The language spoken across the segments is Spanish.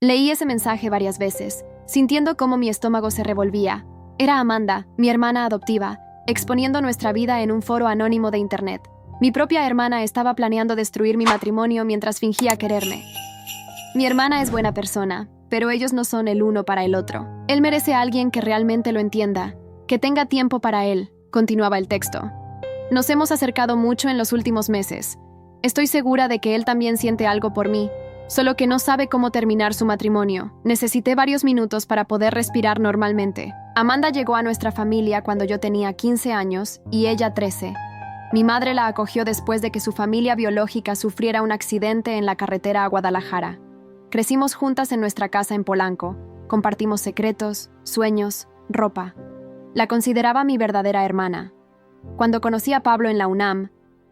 Leí ese mensaje varias veces, sintiendo cómo mi estómago se revolvía. Era Amanda, mi hermana adoptiva, exponiendo nuestra vida en un foro anónimo de internet. Mi propia hermana estaba planeando destruir mi matrimonio mientras fingía quererme. Mi hermana es buena persona, pero ellos no son el uno para el otro. Él merece a alguien que realmente lo entienda, que tenga tiempo para él, continuaba el texto. Nos hemos acercado mucho en los últimos meses. Estoy segura de que él también siente algo por mí, solo que no sabe cómo terminar su matrimonio. Necesité varios minutos para poder respirar normalmente. Amanda llegó a nuestra familia cuando yo tenía 15 años y ella 13. Mi madre la acogió después de que su familia biológica sufriera un accidente en la carretera a Guadalajara. Crecimos juntas en nuestra casa en Polanco. Compartimos secretos, sueños, ropa. La consideraba mi verdadera hermana. Cuando conocí a Pablo en la UNAM,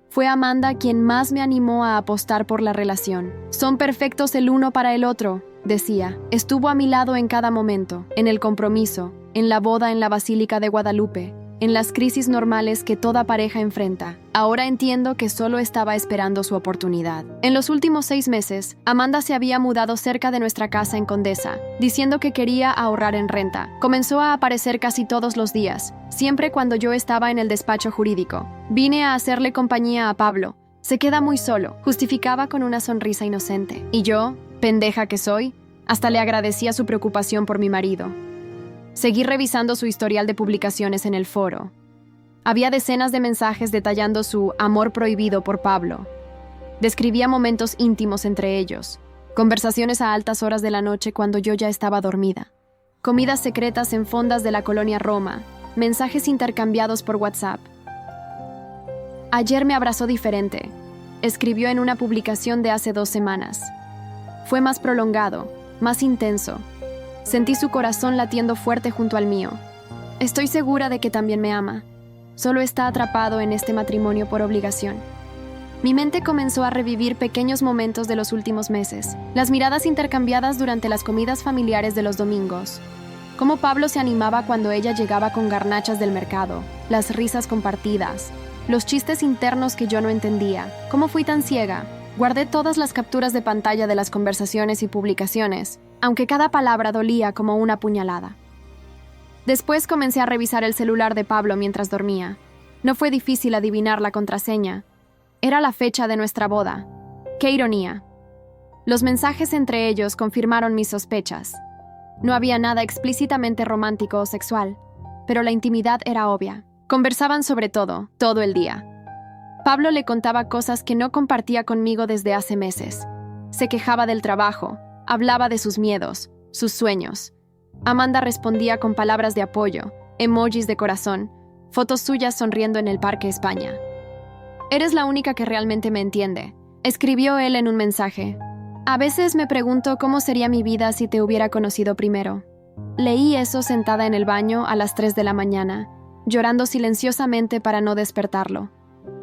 fue Amanda quien más me animó a apostar por la relación. Son perfectos el uno para el otro, decía. Estuvo a mi lado en cada momento, en el compromiso, en la boda en la Basílica de Guadalupe, en las crisis normales que toda pareja enfrenta. Ahora entiendo que solo estaba esperando su oportunidad. En los últimos 6 meses, Amanda se había mudado cerca de nuestra casa en Condesa, diciendo que quería ahorrar en renta. Comenzó a aparecer casi todos los días, siempre cuando yo estaba en el despacho jurídico. Vine a hacerle compañía a Pablo. Se queda muy solo, justificaba con una sonrisa inocente. Y yo, pendeja que soy, hasta le agradecía su preocupación por mi marido. Seguí revisando su historial de publicaciones en el foro. Había decenas de mensajes detallando su amor prohibido por Pablo. Describía momentos íntimos entre ellos, conversaciones a altas horas de la noche cuando yo ya estaba dormida, comidas secretas en fondas de la colonia Roma, mensajes intercambiados por WhatsApp. Ayer me abrazó diferente, escribió en una publicación de hace 2 semanas. Fue más prolongado, más intenso. Sentí su corazón latiendo fuerte junto al mío. Estoy segura de que también me ama. Solo está atrapado en este matrimonio por obligación. Mi mente comenzó a revivir pequeños momentos de los últimos meses. Las miradas intercambiadas durante las comidas familiares de los domingos. Cómo Pablo se animaba cuando ella llegaba con garnachas del mercado. Las risas compartidas. Los chistes internos que yo no entendía. ¿Cómo fui tan ciega? Guardé todas las capturas de pantalla de las conversaciones y publicaciones, aunque cada palabra dolía como una puñalada. Después comencé a revisar el celular de Pablo mientras dormía. No fue difícil adivinar la contraseña. Era la fecha de nuestra boda. ¡Qué ironía! Los mensajes entre ellos confirmaron mis sospechas. No había nada explícitamente romántico o sexual, pero la intimidad era obvia. Conversaban sobre todo el día. Pablo le contaba cosas que no compartía conmigo desde hace meses. Se quejaba del trabajo, hablaba de sus miedos, sus sueños. Amanda respondía con palabras de apoyo, emojis de corazón, fotos suyas sonriendo en el Parque España. «Eres la única que realmente me entiende», escribió él en un mensaje. «A veces me pregunto cómo sería mi vida si te hubiera conocido primero». Leí eso sentada en el baño a las 3 de la mañana, llorando silenciosamente para no despertarlo.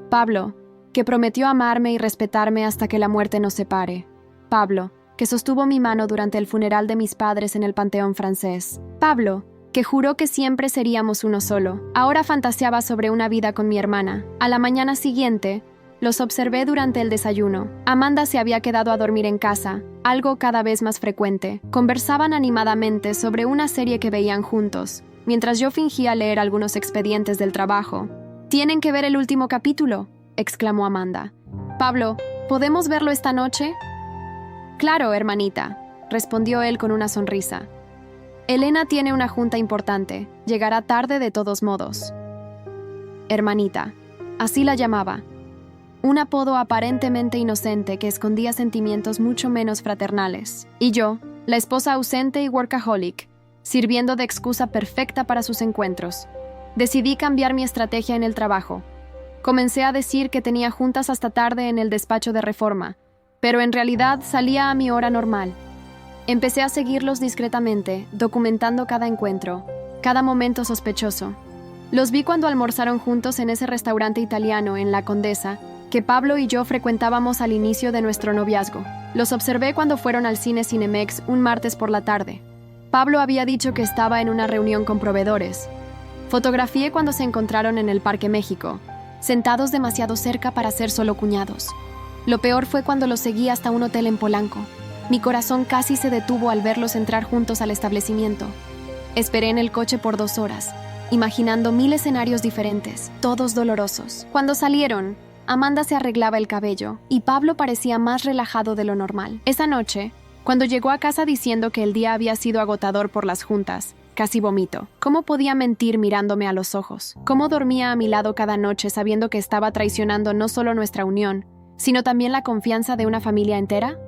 Pablo, que prometió amarme y respetarme hasta que la muerte nos separe. Pablo, que sostuvo mi mano durante el funeral de mis padres en el Panteón francés. Pablo, que juró que siempre seríamos uno solo. Ahora fantaseaba sobre una vida con mi hermana. A la mañana siguiente, los observé durante el desayuno. Amanda se había quedado a dormir en casa, algo cada vez más frecuente. Conversaban animadamente sobre una serie que veían juntos, mientras yo fingía leer algunos expedientes del trabajo. «Tienen que ver el último capítulo», exclamó Amanda. «Pablo, ¿podemos verlo esta noche?» «Claro, hermanita», respondió él con una sonrisa. «Elena tiene una junta importante. Llegará tarde de todos modos». Hermanita, así la llamaba. Un apodo aparentemente inocente que escondía sentimientos mucho menos fraternales. Y yo, la esposa ausente y workaholic, sirviendo de excusa perfecta para sus encuentros. Decidí cambiar mi estrategia en el trabajo. Comencé a decir que tenía juntas hasta tarde en el despacho de Reforma, pero en realidad salía a mi hora normal. Empecé a seguirlos discretamente, documentando cada encuentro, cada momento sospechoso. Los vi cuando almorzaron juntos en ese restaurante italiano en La Condesa, que Pablo y yo frecuentábamos al inicio de nuestro noviazgo. Los observé cuando fueron al cine Cinemex un martes por la tarde. Pablo había dicho que estaba en una reunión con proveedores. Fotografié cuando se encontraron en el Parque México, sentados demasiado cerca para ser solo cuñados. Lo peor fue cuando los seguí hasta un hotel en Polanco. Mi corazón casi se detuvo al verlos entrar juntos al establecimiento. Esperé en el coche por 2 horas, imaginando 1000 escenarios diferentes, todos dolorosos. Cuando salieron, Amanda se arreglaba el cabello y Pablo parecía más relajado de lo normal. Esa noche, cuando llegó a casa diciendo que el día había sido agotador por las juntas, casi vomito. ¿Cómo podía mentir mirándome a los ojos? ¿Cómo dormía a mi lado cada noche sabiendo que estaba traicionando no solo nuestra unión, sino también la confianza de una familia entera?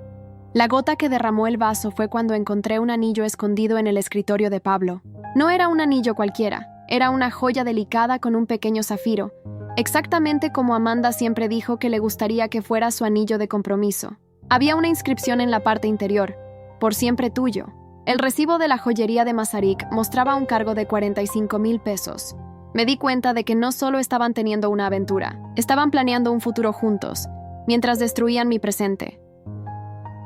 La gota que derramó el vaso fue cuando encontré un anillo escondido en el escritorio de Pablo. No era un anillo cualquiera, era una joya delicada con un pequeño zafiro, exactamente como Amanda siempre dijo que le gustaría que fuera su anillo de compromiso. Había una inscripción en la parte interior: por siempre tuyo. El recibo de la joyería de Masaryk mostraba un cargo de 45,000 pesos. Me di cuenta de que no solo estaban teniendo una aventura, estaban planeando un futuro juntos, mientras destruían mi presente.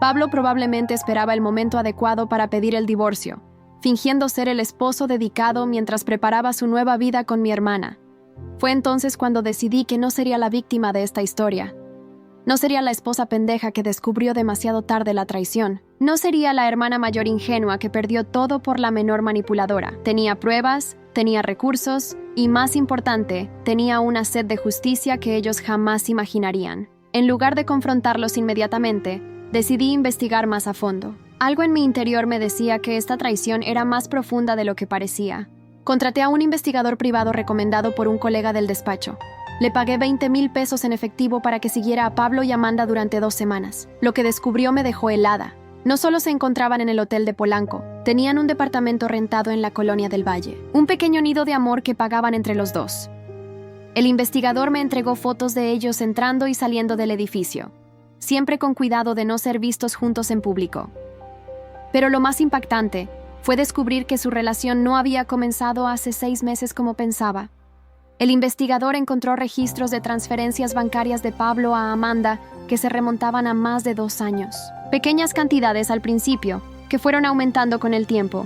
Pablo probablemente esperaba el momento adecuado para pedir el divorcio, fingiendo ser el esposo dedicado mientras preparaba su nueva vida con mi hermana. Fue entonces cuando decidí que no sería la víctima de esta historia. No sería la esposa pendeja que descubrió demasiado tarde la traición. No sería la hermana mayor ingenua que perdió todo por la menor manipuladora. Tenía pruebas, tenía recursos y, más importante, tenía una sed de justicia que ellos jamás imaginarían. En lugar de confrontarlos inmediatamente, decidí investigar más a fondo. Algo en mi interior me decía que esta traición era más profunda de lo que parecía. Contraté a un investigador privado recomendado por un colega del despacho. Le pagué 20,000 pesos en efectivo para que siguiera a Pablo y Amanda durante 2 semanas. Lo que descubrió me dejó helada. No solo se encontraban en el hotel de Polanco, tenían un departamento rentado en la Colonia del Valle. Un pequeño nido de amor que pagaban entre los dos. El investigador me entregó fotos de ellos entrando y saliendo del edificio, siempre con cuidado de no ser vistos juntos en público. Pero lo más impactante fue descubrir que su relación no había comenzado hace 6 meses como pensaba. El investigador encontró registros de transferencias bancarias de Pablo a Amanda que se remontaban a más de 2 años. Pequeñas cantidades al principio, que fueron aumentando con el tiempo.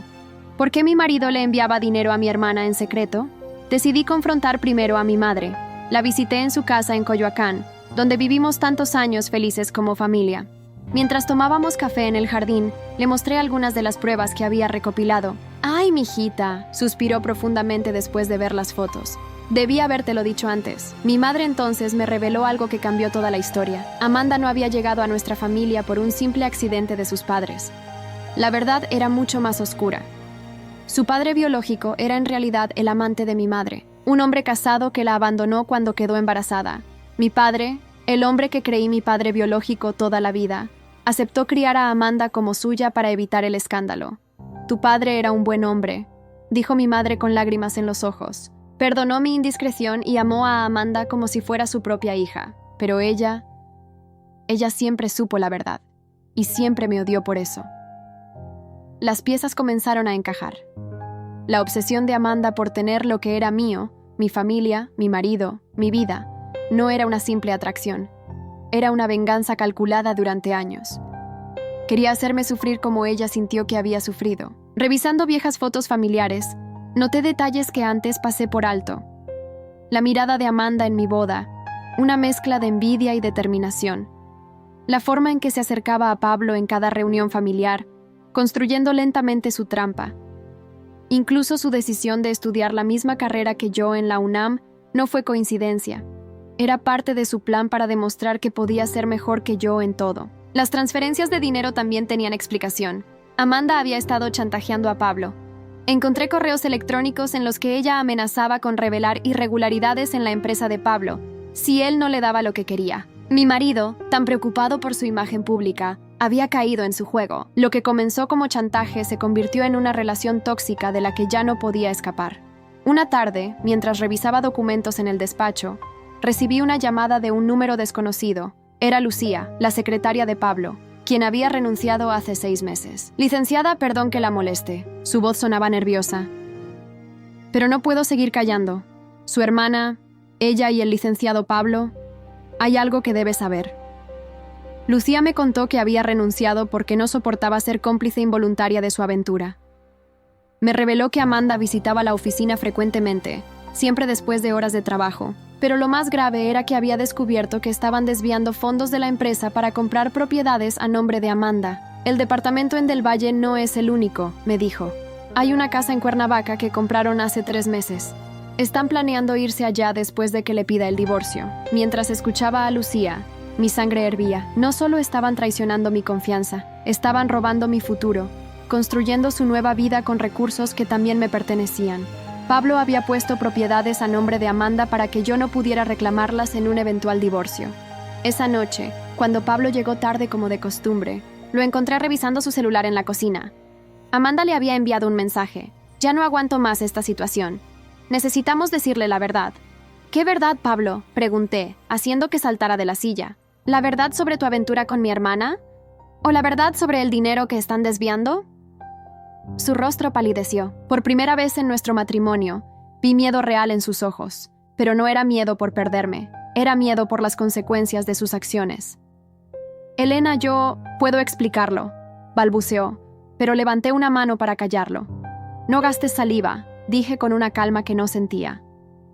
¿Por qué mi marido le enviaba dinero a mi hermana en secreto? Decidí confrontar primero a mi madre. La visité en su casa en Coyoacán, donde vivimos tantos años felices como familia. Mientras tomábamos café en el jardín, le mostré algunas de las pruebas que había recopilado. «Ay, mijita», suspiró profundamente después de ver las fotos. «Debí habértelo dicho antes». Mi madre entonces me reveló algo que cambió toda la historia. Amanda no había llegado a nuestra familia por un simple accidente de sus padres. La verdad era mucho más oscura. Su padre biológico era en realidad el amante de mi madre, un hombre casado que la abandonó cuando quedó embarazada. Mi padre, el hombre que creí mi padre biológico toda la vida, aceptó criar a Amanda como suya para evitar el escándalo. «Tu padre era un buen hombre», dijo mi madre con lágrimas en los ojos. Perdonó mi indiscreción y amó a Amanda como si fuera su propia hija. Pero ella siempre supo la verdad. Y siempre me odió por eso. Las piezas comenzaron a encajar. La obsesión de Amanda por tener lo que era mío, mi familia, mi marido, mi vida, no era una simple atracción. Era una venganza calculada durante años. Quería hacerme sufrir como ella sintió que había sufrido. Revisando viejas fotos familiares, noté detalles que antes pasé por alto. La mirada de Amanda en mi boda, una mezcla de envidia y determinación. La forma en que se acercaba a Pablo en cada reunión familiar, construyendo lentamente su trampa. Incluso su decisión de estudiar la misma carrera que yo en la UNAM no fue coincidencia. Era parte de su plan para demostrar que podía ser mejor que yo en todo. Las transferencias de dinero también tenían explicación. Amanda había estado chantajeando a Pablo. Encontré correos electrónicos en los que ella amenazaba con revelar irregularidades en la empresa de Pablo, si él no le daba lo que quería. Mi marido, tan preocupado por su imagen pública, había caído en su juego. Lo que comenzó como chantaje se convirtió en una relación tóxica de la que ya no podía escapar. Una tarde, mientras revisaba documentos en el despacho, recibí una llamada de un número desconocido. Era Lucía, la secretaria de Pablo, quien había renunciado hace 6 meses. «Licenciada, perdón que la moleste». Su voz sonaba nerviosa. «Pero no puedo seguir callando. Su hermana, ella y el licenciado Pablo, hay algo que debe saber». Lucía me contó que había renunciado porque no soportaba ser cómplice involuntaria de su aventura. Me reveló que Amanda visitaba la oficina frecuentemente, siempre después de horas de trabajo. Pero lo más grave era que había descubierto que estaban desviando fondos de la empresa para comprar propiedades a nombre de Amanda. El departamento en Del Valle no es el único, me dijo. Hay una casa en Cuernavaca que compraron hace 3 meses. Están planeando irse allá después de que le pida el divorcio. Mientras escuchaba a Lucía, mi sangre hervía. No solo estaban traicionando mi confianza, estaban robando mi futuro, construyendo su nueva vida con recursos que también me pertenecían. Pablo había puesto propiedades a nombre de Amanda para que yo no pudiera reclamarlas en un eventual divorcio. Esa noche, cuando Pablo llegó tarde como de costumbre, lo encontré revisando su celular en la cocina. Amanda le había enviado un mensaje. Ya no aguanto más esta situación. Necesitamos decirle la verdad. ¿Qué verdad, Pablo?, pregunté, haciendo que saltara de la silla. ¿La verdad sobre tu aventura con mi hermana? ¿O la verdad sobre el dinero que están desviando? Su rostro palideció. Por primera vez en nuestro matrimonio, vi miedo real en sus ojos. Pero no era miedo por perderme, era miedo por las consecuencias de sus acciones. Elena, yo puedo explicarlo, balbuceó, pero levanté una mano para callarlo. No gastes saliva, dije con una calma que no sentía.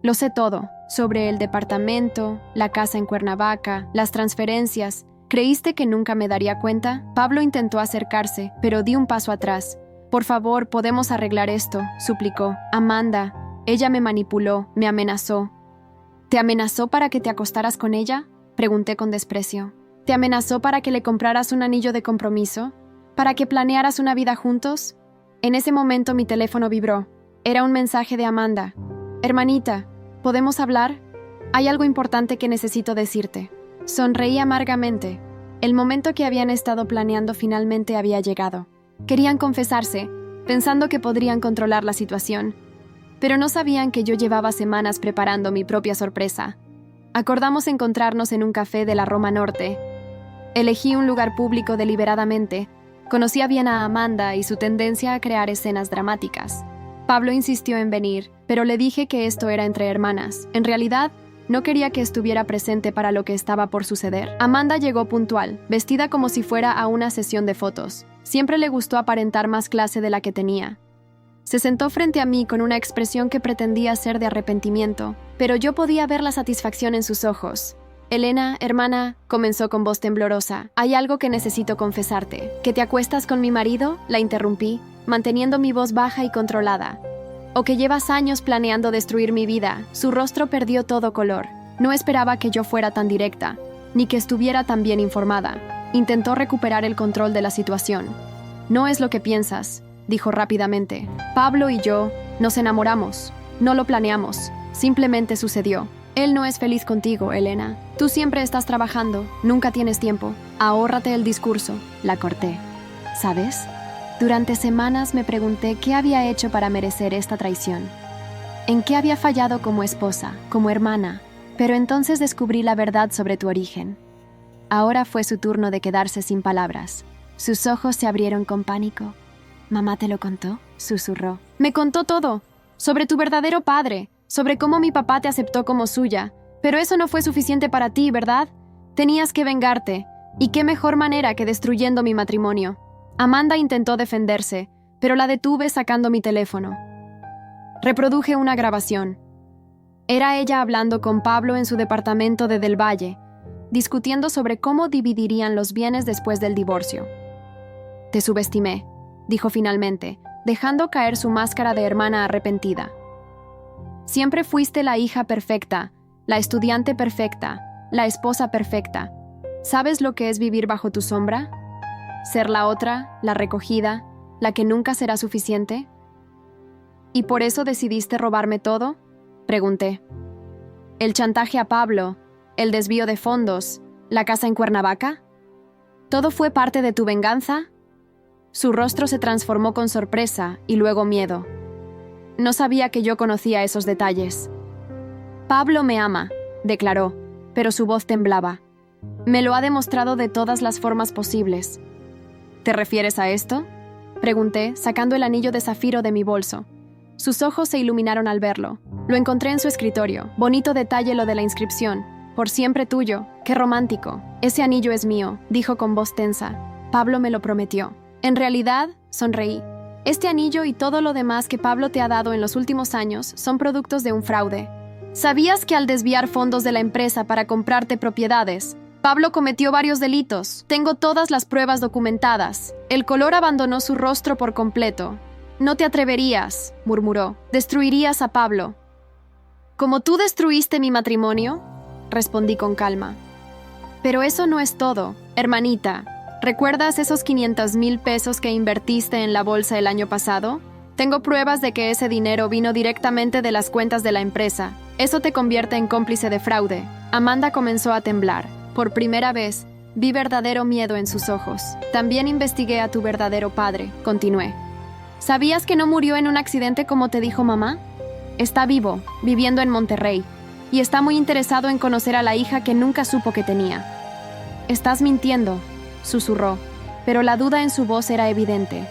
Lo sé todo, sobre el departamento, la casa en Cuernavaca, las transferencias. ¿Creíste que nunca me daría cuenta? Pablo intentó acercarse, pero di un paso atrás. Por favor, podemos arreglar esto, suplicó. Amanda, ella me manipuló, me amenazó. ¿Te amenazó para que te acostaras con ella?, pregunté con desprecio. ¿Te amenazó para que le compraras un anillo de compromiso? ¿Para que planearas una vida juntos? En ese momento mi teléfono vibró. Era un mensaje de Amanda. Hermanita, ¿podemos hablar? Hay algo importante que necesito decirte. Sonreí amargamente. El momento que habían estado planeando finalmente había llegado. Querían confesarse, pensando que podrían controlar la situación, pero no sabían que yo llevaba semanas preparando mi propia sorpresa. Acordamos encontrarnos en un café de la Roma Norte. Elegí un lugar público deliberadamente. Conocía bien a Amanda y su tendencia a crear escenas dramáticas. Pablo insistió en venir, pero le dije que esto era entre hermanas. En realidad, no quería que estuviera presente para lo que estaba por suceder. Amanda llegó puntual, vestida como si fuera a una sesión de fotos. Siempre le gustó aparentar más clase de la que tenía. Se sentó frente a mí con una expresión que pretendía ser de arrepentimiento, pero yo podía ver la satisfacción en sus ojos. Elena, hermana, comenzó con voz temblorosa. Hay algo que necesito confesarte. ¿Que te acuestas con mi marido?, la interrumpí, manteniendo mi voz baja y controlada. ¿O que llevas años planeando destruir mi vida? Su rostro perdió todo color. No esperaba que yo fuera tan directa, ni que estuviera tan bien informada. Intentó recuperar el control de la situación. No es lo que piensas, dijo rápidamente. Pablo y yo nos enamoramos. No lo planeamos. Simplemente sucedió. Él no es feliz contigo, Elena. Tú siempre estás trabajando. Nunca tienes tiempo. Ahórrate el discurso. La corté. ¿Sabes? Durante semanas me pregunté qué había hecho para merecer esta traición. ¿En qué había fallado como esposa, como hermana? Pero entonces descubrí la verdad sobre tu origen. Ahora fue su turno de quedarse sin palabras. Sus ojos se abrieron con pánico. ¿Mamá te lo contó?, susurró. Me contó todo. Sobre tu verdadero padre, sobre cómo mi papá te aceptó como suya. Pero eso no fue suficiente para ti, ¿verdad? Tenías que vengarte. ¿Y qué mejor manera que destruyendo mi matrimonio? Amanda intentó defenderse, pero la detuve sacando mi teléfono. Reproduje una grabación. Era ella hablando con Pablo en su departamento de Del Valle, discutiendo sobre cómo dividirían los bienes después del divorcio. Te subestimé, dijo finalmente, dejando caer su máscara de hermana arrepentida. Siempre fuiste la hija perfecta, la estudiante perfecta, la esposa perfecta. ¿Sabes lo que es vivir bajo tu sombra? ¿Ser la otra, la recogida, la que nunca será suficiente? ¿Y por eso decidiste robarme todo?, pregunté. ¿El chantaje a Pablo, el desvío de fondos, la casa en Cuernavaca? ¿Todo fue parte de tu venganza? Su rostro se transformó con sorpresa y luego miedo. No sabía que yo conocía esos detalles. Pablo me ama, declaró, pero su voz temblaba. Me lo ha demostrado de todas las formas posibles. ¿Te refieres a esto?, pregunté, sacando el anillo de zafiro de mi bolso. Sus ojos se iluminaron al verlo. Lo encontré en su escritorio. Bonito detalle lo de la inscripción. Por siempre tuyo. ¡Qué romántico! Ese anillo es mío, dijo con voz tensa. Pablo me lo prometió. En realidad, sonreí. Este anillo y todo lo demás que Pablo te ha dado en los últimos años son productos de un fraude. ¿Sabías que al desviar fondos de la empresa para comprarte propiedades, Pablo cometió varios delitos. Tengo todas las pruebas documentadas. El color abandonó su rostro por completo. No te atreverías, murmuró. Destruirías a Pablo. ¿Como tú destruiste mi matrimonio? Respondí con calma. Pero eso no es todo, hermanita. ¿Recuerdas esos 500,000 pesos que invertiste en la bolsa el año pasado? Tengo pruebas de que ese dinero vino directamente de las cuentas de la empresa. Eso te convierte en cómplice de fraude. Amanda comenzó a temblar. Por primera vez, vi verdadero miedo en sus ojos. También investigué a tu verdadero padre, continué. ¿Sabías que no murió en un accidente como te dijo mamá? Está vivo, viviendo en Monterrey, y está muy interesado en conocer a la hija que nunca supo que tenía. Estás mintiendo, susurró, pero la duda en su voz era evidente.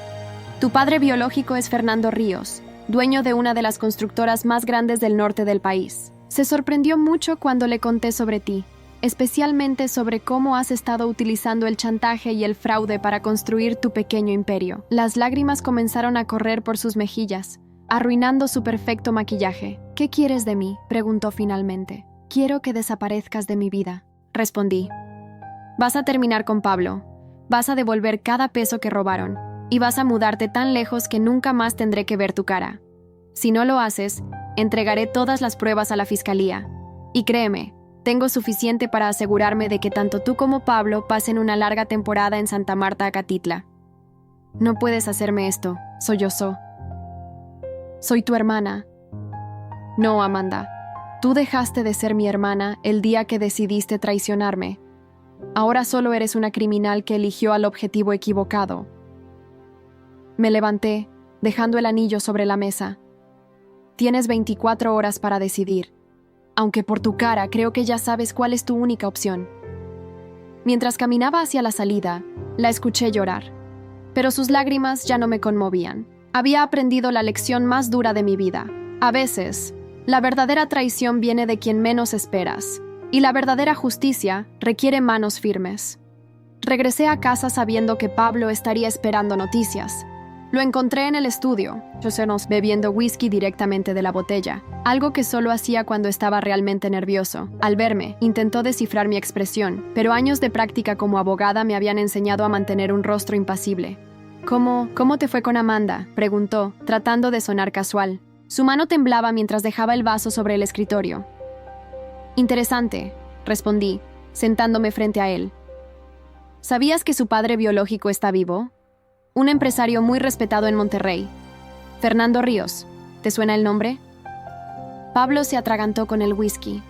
Tu padre biológico es Fernando Ríos, dueño de una de las constructoras más grandes del norte del país. Se sorprendió mucho cuando le conté sobre ti, especialmente sobre cómo has estado utilizando el chantaje y el fraude para construir tu pequeño imperio. Las lágrimas comenzaron a correr por sus mejillas, arruinando su perfecto maquillaje. ¿Qué quieres de mí?, preguntó finalmente. Quiero que desaparezcas de mi vida, respondí. Vas a terminar con Pablo, vas a devolver cada peso que robaron, y vas a mudarte tan lejos que nunca más tendré que ver tu cara. Si no lo haces, entregaré todas las pruebas a la fiscalía. Y créeme, tengo suficiente para asegurarme de que tanto tú como Pablo pasen una larga temporada en Santa Marta, Acatitla. No puedes hacerme esto, sollozó. Soy tu hermana. No, Amanda. Tú dejaste de ser mi hermana el día que decidiste traicionarme. Ahora solo eres una criminal que eligió al objetivo equivocado. Me levanté, dejando el anillo sobre la mesa. Tienes 24 horas para decidir. Aunque por tu cara creo que ya sabes cuál es tu única opción. Mientras caminaba hacia la salida, la escuché llorar. Pero sus lágrimas ya no me conmovían. Había aprendido la lección más dura de mi vida. A veces, la verdadera traición viene de quien menos esperas, y la verdadera justicia requiere manos firmes. Regresé a casa sabiendo que Pablo estaría esperando noticias. Lo encontré en el estudio, bebiendo whisky directamente de la botella, algo que solo hacía cuando estaba realmente nervioso. Al verme, intentó descifrar mi expresión, pero años de práctica como abogada me habían enseñado a mantener un rostro impasible. ¿Cómo te fue con Amanda?, preguntó, tratando de sonar casual. Su mano temblaba mientras dejaba el vaso sobre el escritorio. Interesante, respondí, sentándome frente a él. ¿Sabías que su padre biológico está vivo? Un empresario muy respetado en Monterrey. Fernando Ríos. ¿Te suena el nombre? Pablo se atragantó con el whisky.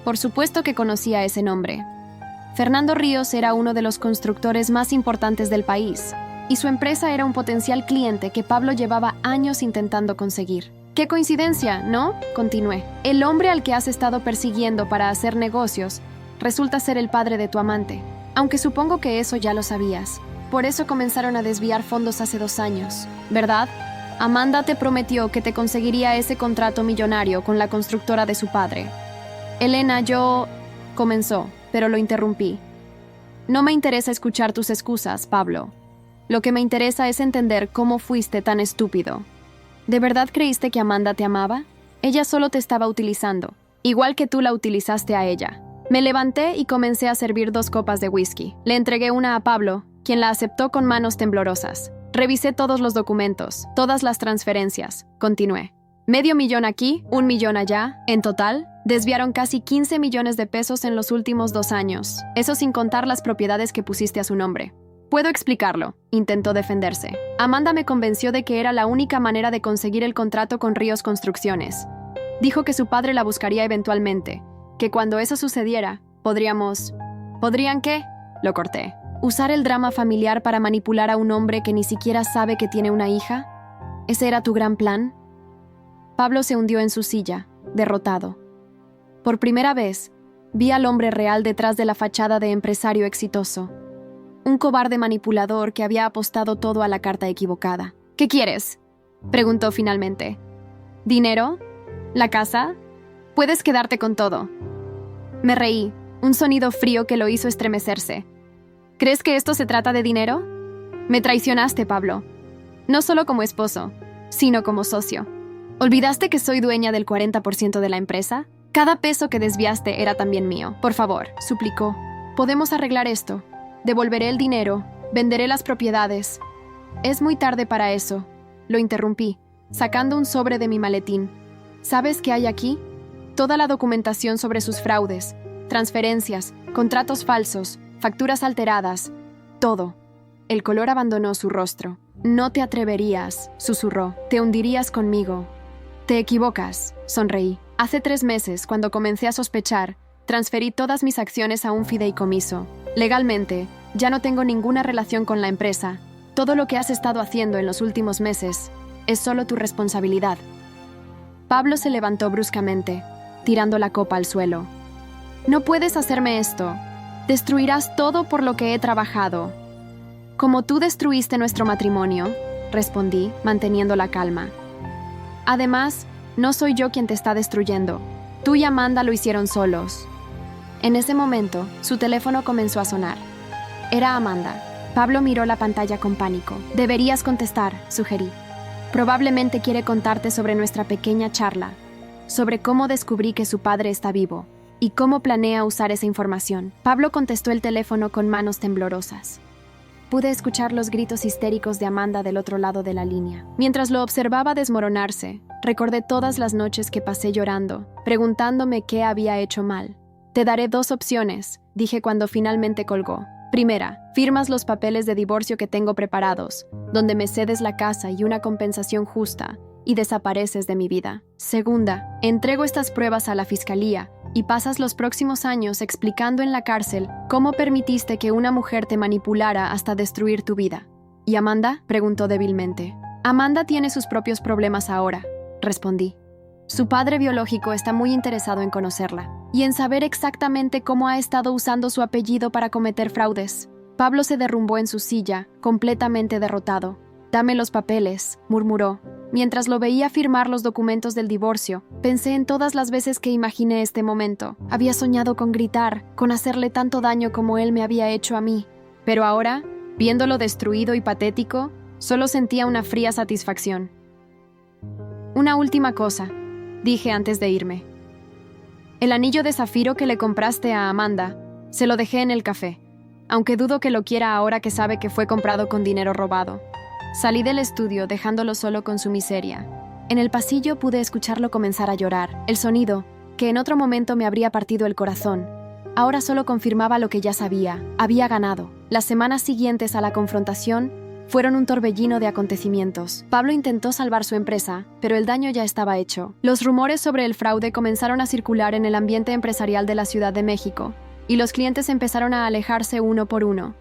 Por supuesto que conocía ese nombre. Fernando Ríos era uno de los constructores más importantes del país, y su empresa era un potencial cliente que Pablo llevaba años intentando conseguir. ¡Qué coincidencia!, ¿no?, continué. El hombre al que has estado persiguiendo para hacer negocios resulta ser el padre de tu amante, aunque supongo que eso ya lo sabías. Por eso comenzaron a desviar fondos hace 2 años, ¿verdad? Amanda te prometió que te conseguiría ese contrato millonario con la constructora de su padre. Elena, comenzó, pero lo interrumpí. No me interesa escuchar tus excusas, Pablo. Lo que me interesa es entender cómo fuiste tan estúpido. ¿De verdad creíste que Amanda te amaba? Ella solo te estaba utilizando, igual que tú la utilizaste a ella. Me levanté y comencé a servir 2 copas de whisky. Le entregué una a Pablo, quien la aceptó con manos temblorosas. Revisé todos los documentos, todas las transferencias. Continué. $500,000 aquí, $1,000,000 allá. En total, desviaron casi 15 millones de pesos en los últimos 2 años. Eso sin contar las propiedades que pusiste a su nombre. Puedo explicarlo, intentó defenderse. Amanda me convenció de que era la única manera de conseguir el contrato con Ríos Construcciones. Dijo que su padre la buscaría eventualmente, que cuando eso sucediera, ¿Podrían qué? Lo corté. ¿Usar el drama familiar para manipular a un hombre que ni siquiera sabe que tiene una hija? ¿Ese era tu gran plan? Pablo se hundió en su silla, derrotado. Por primera vez, vi al hombre real detrás de la fachada de empresario exitoso. Un cobarde manipulador que había apostado todo a la carta equivocada. ¿Qué quieres?, preguntó finalmente. ¿Dinero? ¿La casa? Puedes quedarte con todo. Me reí, un sonido frío que lo hizo estremecerse. ¿Crees que esto se trata de dinero? Me traicionaste, Pablo. No solo como esposo, sino como socio. ¿Olvidaste que soy dueña del 40% de la empresa? Cada peso que desviaste era también mío. Por favor, suplicó. Podemos arreglar esto. Devolveré el dinero, venderé las propiedades. Es muy tarde para eso. Lo interrumpí, sacando un sobre de mi maletín. ¿Sabes qué hay aquí? Toda la documentación sobre sus fraudes, transferencias, contratos falsos, facturas alteradas, todo. El color abandonó su rostro. No te atreverías, susurró. Te hundirías conmigo. Te equivocas, sonreí. Hace 3 meses, cuando comencé a sospechar, transferí todas mis acciones a un fideicomiso. Legalmente, ya no tengo ninguna relación con la empresa. Todo lo que has estado haciendo en los últimos meses es solo tu responsabilidad. Pablo se levantó bruscamente, tirando la copa al suelo. No puedes hacerme esto. Destruirás todo por lo que he trabajado. Como tú destruiste nuestro matrimonio, respondí, manteniendo la calma. Además, no soy yo quien te está destruyendo. Tú y Amanda lo hicieron solos. En ese momento, su teléfono comenzó a sonar. Era Amanda. Pablo miró la pantalla con pánico. Deberías contestar, sugerí. Probablemente quiere contarte sobre nuestra pequeña charla, sobre cómo descubrí que su padre está vivo y cómo planea usar esa información. Pablo contestó el teléfono con manos temblorosas. Pude escuchar los gritos histéricos de Amanda del otro lado de la línea. Mientras lo observaba desmoronarse, recordé todas las noches que pasé llorando, preguntándome qué había hecho mal. Te daré 2 opciones, dije cuando finalmente colgó. Primera, firmas los papeles de divorcio que tengo preparados, donde me cedes la casa y una compensación justa, y desapareces de mi vida. Segunda, entrego estas pruebas a la fiscalía y pasas los próximos años explicando en la cárcel cómo permitiste que una mujer te manipulara hasta destruir tu vida. ¿Y Amanda?, preguntó débilmente. Amanda tiene sus propios problemas ahora, respondí. Su padre biológico está muy interesado en conocerla y en saber exactamente cómo ha estado usando su apellido para cometer fraudes. Pablo se derrumbó en su silla, completamente derrotado. Dame los papeles, murmuró. Mientras lo veía firmar los documentos del divorcio, pensé en todas las veces que imaginé este momento. Había soñado con gritar, con hacerle tanto daño como él me había hecho a mí. Pero ahora, viéndolo destruido y patético, solo sentía una fría satisfacción. Una última cosa, dije antes de irme. El anillo de zafiro que le compraste a Amanda, se lo dejé en el café, aunque dudo que lo quiera ahora que sabe que fue comprado con dinero robado. Salí del estudio dejándolo solo con su miseria. En el pasillo pude escucharlo comenzar a llorar. El sonido, que en otro momento me habría partido el corazón, ahora solo confirmaba lo que ya sabía. Había ganado. Las semanas siguientes a la confrontación fueron un torbellino de acontecimientos. Pablo intentó salvar su empresa, pero el daño ya estaba hecho. Los rumores sobre el fraude comenzaron a circular en el ambiente empresarial de la Ciudad de México, y los clientes empezaron a alejarse uno por uno.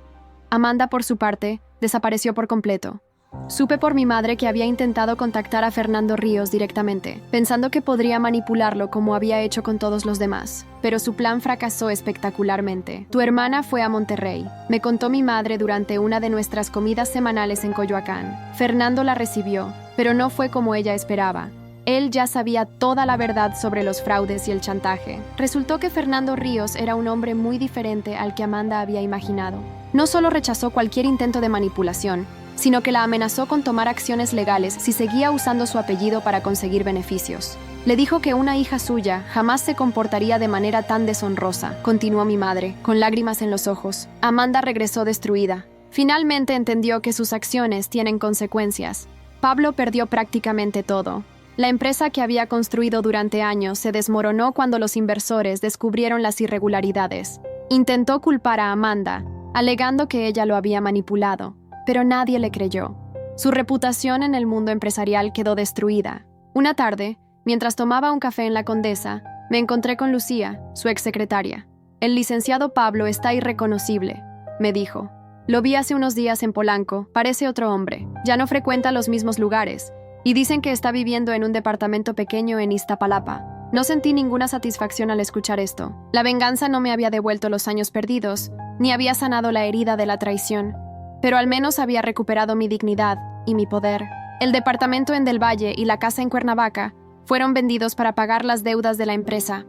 Amanda, por su parte, desapareció por completo. Supe por mi madre que había intentado contactar a Fernando Ríos directamente, pensando que podría manipularlo como había hecho con todos los demás. Pero su plan fracasó espectacularmente. Tu hermana fue a Monterrey, me contó mi madre durante una de nuestras comidas semanales en Coyoacán. Fernando la recibió, pero no fue como ella esperaba. Él ya sabía toda la verdad sobre los fraudes y el chantaje. Resultó que Fernando Ríos era un hombre muy diferente al que Amanda había imaginado. No solo rechazó cualquier intento de manipulación, sino que la amenazó con tomar acciones legales si seguía usando su apellido para conseguir beneficios. Le dijo que una hija suya jamás se comportaría de manera tan deshonrosa, continuó mi madre, con lágrimas en los ojos. Amanda regresó destruida. Finalmente entendió que sus acciones tienen consecuencias. Pablo perdió prácticamente todo. La empresa que había construido durante años se desmoronó cuando los inversores descubrieron las irregularidades. Intentó culpar a Amanda, alegando que ella lo había manipulado, pero nadie le creyó. Su reputación en el mundo empresarial quedó destruida. Una tarde, mientras tomaba un café en la Condesa, me encontré con Lucía, su exsecretaria. El licenciado Pablo está irreconocible, me dijo. Lo vi hace unos días en Polanco, parece otro hombre. Ya no frecuenta los mismos lugares, y dicen que está viviendo en un departamento pequeño en Iztapalapa. No sentí ninguna satisfacción al escuchar esto. La venganza no me había devuelto los años perdidos, ni había sanado la herida de la traición, pero al menos había recuperado mi dignidad y mi poder. El departamento en Del Valle y la casa en Cuernavaca fueron vendidos para pagar las deudas de la empresa.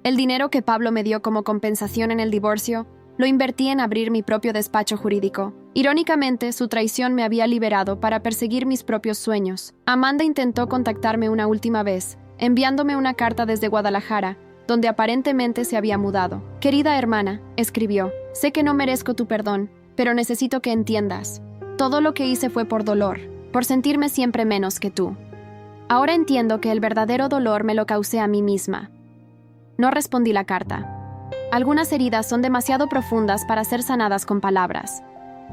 El dinero que Pablo me dio como compensación en el divorcio lo invertí en abrir mi propio despacho jurídico. Irónicamente, su traición me había liberado para perseguir mis propios sueños. Amanda intentó contactarme una última vez, enviándome una carta desde Guadalajara, donde aparentemente se había mudado. Querida hermana, escribió, Sé que no merezco tu perdón, pero necesito que entiendas. Todo lo que hice fue por dolor, por sentirme siempre menos que tú. Ahora entiendo que el verdadero dolor me lo causé a mí misma. No respondí la carta. Algunas heridas son demasiado profundas para ser sanadas con palabras.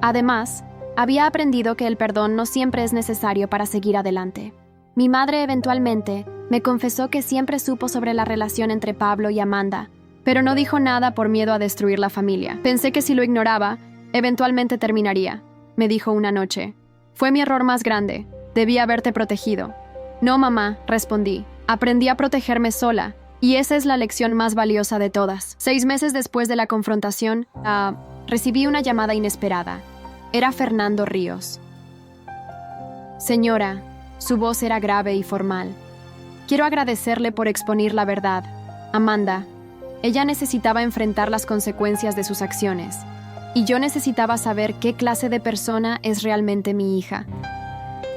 Además, había aprendido que el perdón no siempre es necesario para seguir adelante. Mi madre eventualmente me confesó que siempre supo sobre la relación entre Pablo y Amanda, pero no dijo nada por miedo a destruir la familia. Pensé que si lo ignoraba, eventualmente terminaría, me dijo una noche. Fue mi error más grande. Debí haberte protegido. No, mamá, respondí. Aprendí a protegerme sola, y esa es la lección más valiosa de todas. 6 meses después de la confrontación, recibí una llamada inesperada. Era Fernando Ríos. Señora, su voz era grave y formal. Quiero agradecerle por exponer la verdad. Amanda, ella necesitaba enfrentar las consecuencias de sus acciones, y yo necesitaba saber qué clase de persona es realmente mi hija.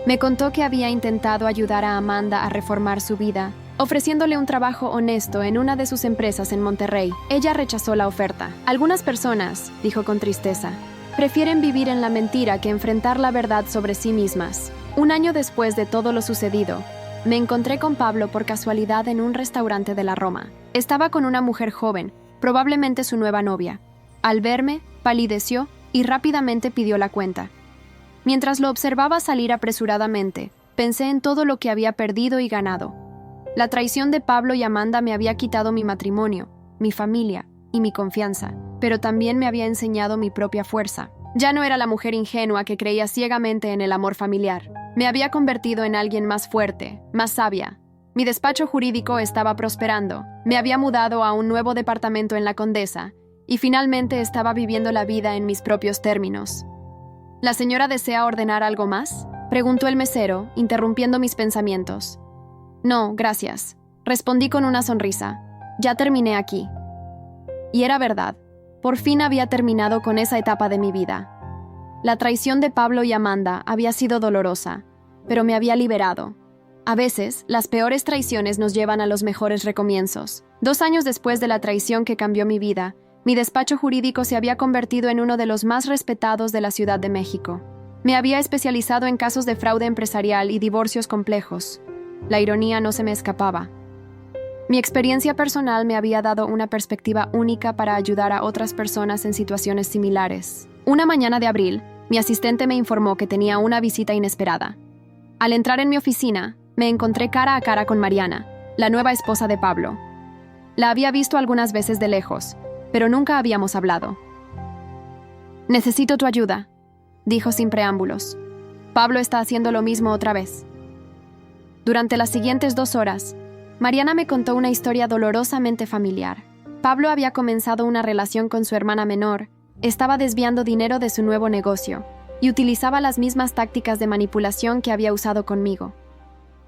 Me contó que había intentado ayudar a Amanda a reformar su vida, ofreciéndole un trabajo honesto en una de sus empresas en Monterrey. Ella rechazó la oferta. Algunas personas, dijo con tristeza, prefieren vivir en la mentira que enfrentar la verdad sobre sí mismas. 1 año después de todo lo sucedido, me encontré con Pablo por casualidad en un restaurante de la Roma. Estaba con una mujer joven, probablemente su nueva novia. Al verme, palideció y rápidamente pidió la cuenta. Mientras lo observaba salir apresuradamente, pensé en todo lo que había perdido y ganado. La traición de Pablo y Amanda me había quitado mi matrimonio, mi familia y mi confianza, pero también me había enseñado mi propia fuerza. Ya no era la mujer ingenua que creía ciegamente en el amor familiar. Me había convertido en alguien más fuerte, más sabia. Mi despacho jurídico estaba prosperando. Me había mudado a un nuevo departamento en La Condesa y finalmente estaba viviendo la vida en mis propios términos. ¿La señora desea ordenar algo más?, preguntó el mesero, interrumpiendo mis pensamientos. No, gracias, respondí con una sonrisa. Ya terminé aquí. Y era verdad. Por fin había terminado con esa etapa de mi vida. La traición de Pablo y Amanda había sido dolorosa, pero me había liberado. A veces, las peores traiciones nos llevan a los mejores recomienzos. 2 años después de la traición que cambió mi vida, mi despacho jurídico se había convertido en uno de los más respetados de la Ciudad de México. Me había especializado en casos de fraude empresarial y divorcios complejos. La ironía no se me escapaba. Mi experiencia personal me había dado una perspectiva única para ayudar a otras personas en situaciones similares. Una mañana de abril, mi asistente me informó que tenía una visita inesperada. Al entrar en mi oficina, me encontré cara a cara con Mariana, la nueva esposa de Pablo. La había visto algunas veces de lejos, pero nunca habíamos hablado. «Necesito tu ayuda», dijo sin preámbulos. «Pablo está haciendo lo mismo otra vez». Durante las siguientes 2 horas, Mariana me contó una historia dolorosamente familiar. Pablo había comenzado una relación con su hermana menor, estaba desviando dinero de su nuevo negocio y utilizaba las mismas tácticas de manipulación que había usado conmigo.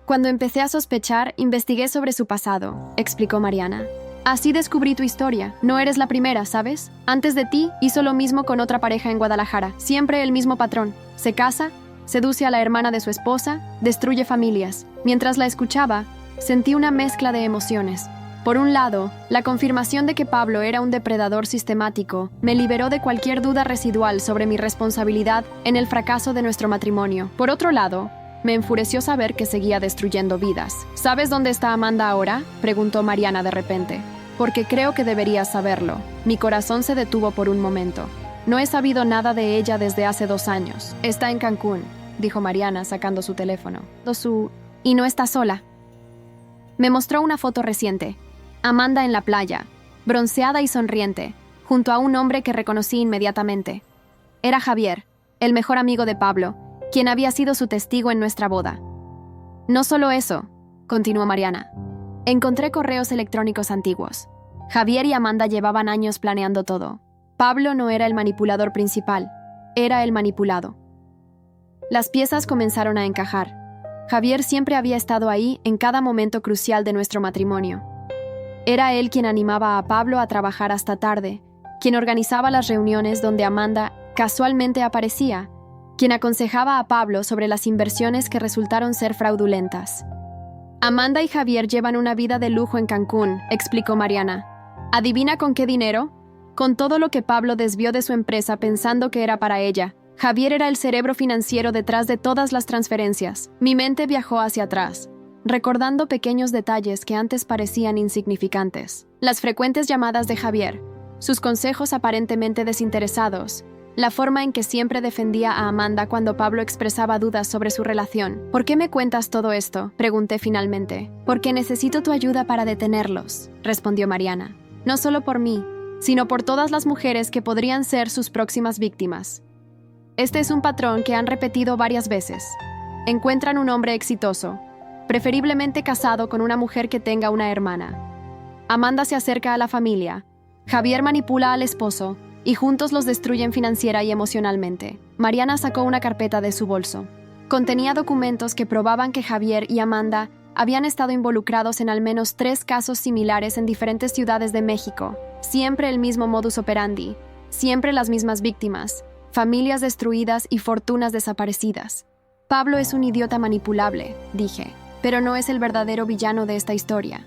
Cuando empecé a sospechar, investigué sobre su pasado, explicó Mariana. Así descubrí tu historia. No eres la primera, ¿sabes? Antes de ti, hizo lo mismo con otra pareja en Guadalajara. Siempre el mismo patrón. Se casa, seduce a la hermana de su esposa, destruye familias. Mientras la escuchaba, sentí una mezcla de emociones. Por un lado, la confirmación de que Pablo era un depredador sistemático me liberó de cualquier duda residual sobre mi responsabilidad en el fracaso de nuestro matrimonio. Por otro lado, me enfureció saber que seguía destruyendo vidas. ¿Sabes dónde está Amanda ahora?, preguntó Mariana de repente. Porque creo que deberías saberlo. Mi corazón se detuvo por un momento. No he sabido nada de ella desde hace 2 años. Está en Cancún, dijo Mariana sacando su teléfono. Y no está sola. Me mostró una foto reciente. Amanda en la playa, bronceada y sonriente, junto a un hombre que reconocí inmediatamente. Era Javier, el mejor amigo de Pablo, quien había sido su testigo en nuestra boda. No solo eso, continuó Mariana. Encontré correos electrónicos antiguos. Javier y Amanda llevaban años planeando todo. Pablo no era el manipulador principal, era el manipulado. Las piezas comenzaron a encajar. Javier siempre había estado ahí en cada momento crucial de nuestro matrimonio. Era él quien animaba a Pablo a trabajar hasta tarde, quien organizaba las reuniones donde Amanda casualmente aparecía, quien aconsejaba a Pablo sobre las inversiones que resultaron ser fraudulentas. Amanda y Javier llevan una vida de lujo en Cancún, explicó Mariana. ¿Adivina con qué dinero? Con todo lo que Pablo desvió de su empresa pensando que era para ella, Javier era el cerebro financiero detrás de todas las transferencias. Mi mente viajó hacia atrás, recordando pequeños detalles que antes parecían insignificantes. Las frecuentes llamadas de Javier, sus consejos aparentemente desinteresados, la forma en que siempre defendía a Amanda cuando Pablo expresaba dudas sobre su relación. ¿Por qué me cuentas todo esto?, pregunté finalmente. Porque necesito tu ayuda para detenerlos, respondió Mariana. No solo por mí, sino por todas las mujeres que podrían ser sus próximas víctimas. Este es un patrón que han repetido varias veces. Encuentran un hombre exitoso, preferiblemente casado con una mujer que tenga una hermana. Amanda se acerca a la familia, Javier manipula al esposo y juntos los destruyen financiera y emocionalmente. Mariana sacó una carpeta de su bolso. Contenía documentos que probaban que Javier y Amanda habían estado involucrados en al menos 3 casos similares en diferentes ciudades de México. Siempre el mismo modus operandi, siempre las mismas víctimas, familias destruidas y fortunas desaparecidas. Pablo es un idiota manipulable, dije, pero no es el verdadero villano de esta historia.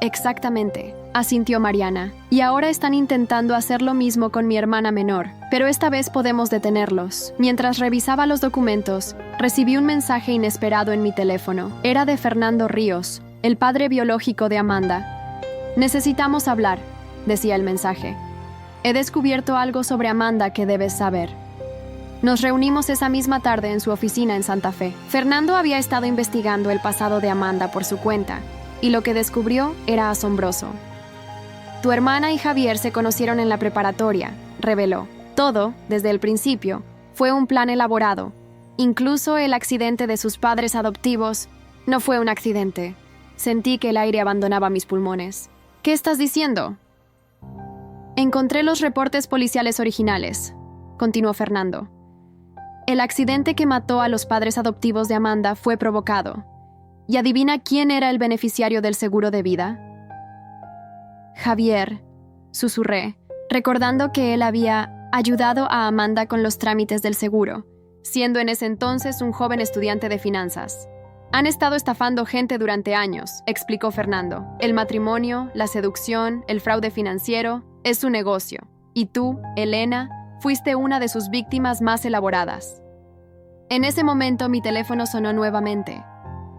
Exactamente, asintió Mariana. Y ahora están intentando hacer lo mismo con mi hermana menor, pero esta vez podemos detenerlos. Mientras revisaba los documentos, recibí un mensaje inesperado en mi teléfono. Era de Fernando Ríos, el padre biológico de Amanda. Necesitamos hablar, decía el mensaje. He descubierto algo sobre Amanda que debes saber. Nos reunimos esa misma tarde en su oficina en Santa Fe. Fernando había estado investigando el pasado de Amanda por su cuenta, y lo que descubrió era asombroso. Tu hermana y Javier se conocieron en la preparatoria, reveló. Todo, desde el principio, fue un plan elaborado. Incluso el accidente de sus padres adoptivos no fue un accidente. Sentí que el aire abandonaba mis pulmones. ¿Qué estás diciendo? Encontré los reportes policiales originales, continuó Fernando. El accidente que mató a los padres adoptivos de Amanda fue provocado. ¿Y adivina quién era el beneficiario del seguro de vida? Javier, susurré, recordando que él había ayudado a Amanda con los trámites del seguro, siendo en ese entonces un joven estudiante de finanzas. Han estado estafando gente durante años, explicó Fernando. El matrimonio, la seducción, el fraude financiero, es su negocio. Y tú, Elena, fuiste una de sus víctimas más elaboradas. En ese momento mi teléfono sonó nuevamente.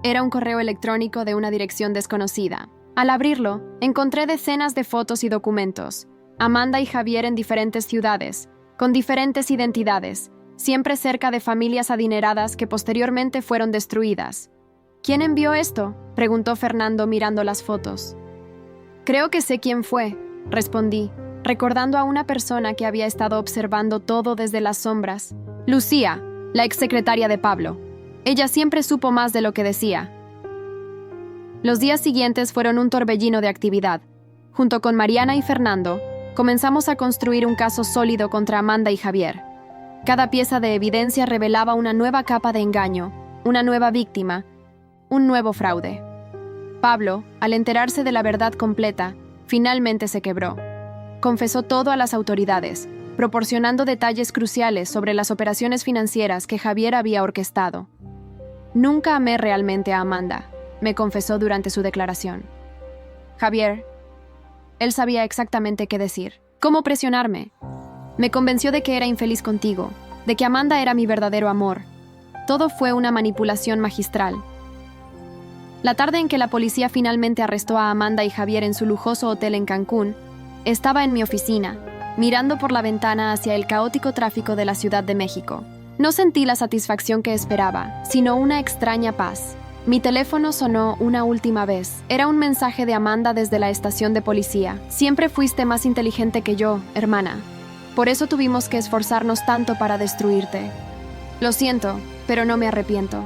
Era un correo electrónico de una dirección desconocida. Al abrirlo, encontré decenas de fotos y documentos. Amanda y Javier en diferentes ciudades, con diferentes identidades, siempre cerca de familias adineradas que posteriormente fueron destruidas. ¿Quién envió esto?, preguntó Fernando mirando las fotos. Creo que sé quién fue, respondí, recordando a una persona que había estado observando todo desde las sombras. Lucía, la exsecretaria de Pablo. Ella siempre supo más de lo que decía. Los días siguientes fueron un torbellino de actividad. Junto con Mariana y Fernando, comenzamos a construir un caso sólido contra Amanda y Javier. Cada pieza de evidencia revelaba una nueva capa de engaño, una nueva víctima, un nuevo fraude. Pablo, al enterarse de la verdad completa, finalmente se quebró. Confesó todo a las autoridades, proporcionando detalles cruciales sobre las operaciones financieras que Javier había orquestado. Nunca amé realmente a Amanda, me confesó durante su declaración. Javier, él sabía exactamente qué decir, cómo presionarme. Me convenció de que era infeliz contigo, de que Amanda era mi verdadero amor. Todo fue una manipulación magistral. La tarde en que la policía finalmente arrestó a Amanda y Javier en su lujoso hotel en Cancún, estaba en mi oficina, mirando por la ventana hacia el caótico tráfico de la Ciudad de México. No sentí la satisfacción que esperaba, sino una extraña paz. Mi teléfono sonó una última vez. Era un mensaje de Amanda desde la estación de policía. Siempre fuiste más inteligente que yo, hermana. Por eso tuvimos que esforzarnos tanto para destruirte. Lo siento, pero no me arrepiento.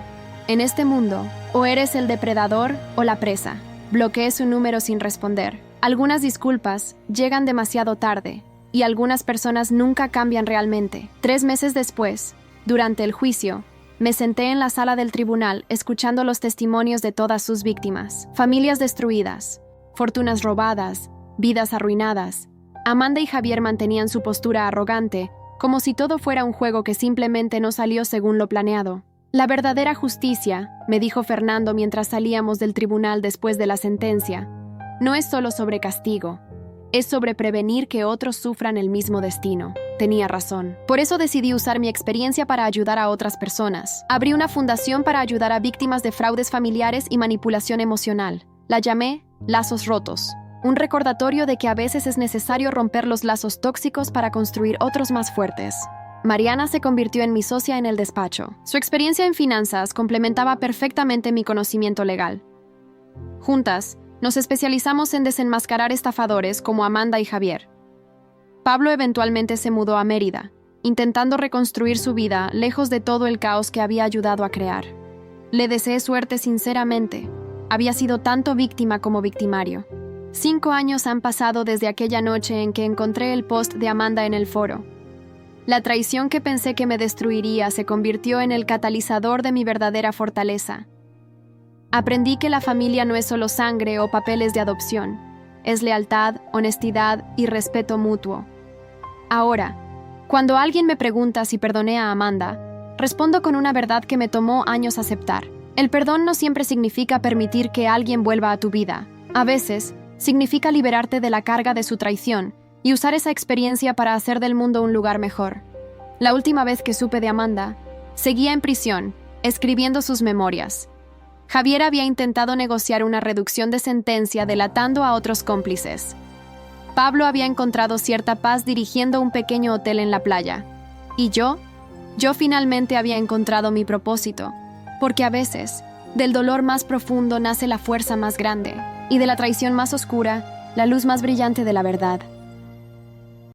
En este mundo, o eres el depredador o la presa. Bloqueé su número sin responder. Algunas disculpas llegan demasiado tarde, y algunas personas nunca cambian realmente. 3 meses después, durante el juicio, me senté en la sala del tribunal escuchando los testimonios de todas sus víctimas. Familias destruidas, fortunas robadas, vidas arruinadas. Amanda y Javier mantenían su postura arrogante, como si todo fuera un juego que simplemente no salió según lo planeado. La verdadera justicia, me dijo Fernando mientras salíamos del tribunal después de la sentencia, no es solo sobre castigo, es sobre prevenir que otros sufran el mismo destino. Tenía razón. Por eso decidí usar mi experiencia para ayudar a otras personas. Abrí una fundación para ayudar a víctimas de fraudes familiares y manipulación emocional. La llamé Lazos Rotos. Un recordatorio de que a veces es necesario romper los lazos tóxicos para construir otros más fuertes. Mariana se convirtió en mi socia en el despacho. Su experiencia en finanzas complementaba perfectamente mi conocimiento legal. Juntas, nos especializamos en desenmascarar estafadores como Amanda y Javier. Pablo eventualmente se mudó a Mérida, intentando reconstruir su vida lejos de todo el caos que había ayudado a crear. Le deseé suerte sinceramente. Había sido tanto víctima como victimario. 5 años han pasado desde aquella noche en que encontré el post de Amanda en el foro. La traición que pensé que me destruiría se convirtió en el catalizador de mi verdadera fortaleza. Aprendí que la familia no es solo sangre o papeles de adopción, es lealtad, honestidad y respeto mutuo. Ahora, cuando alguien me pregunta si perdoné a Amanda, respondo con una verdad que me tomó años aceptar. El perdón no siempre significa permitir que alguien vuelva a tu vida. A veces, significa liberarte de la carga de su traición y usar esa experiencia para hacer del mundo un lugar mejor. La última vez que supe de Amanda, seguía en prisión, escribiendo sus memorias. Javier había intentado negociar una reducción de sentencia delatando a otros cómplices. Pablo había encontrado cierta paz dirigiendo un pequeño hotel en la playa. Y yo finalmente había encontrado mi propósito, porque a veces, del dolor más profundo nace la fuerza más grande, y de la traición más oscura, la luz más brillante de la verdad.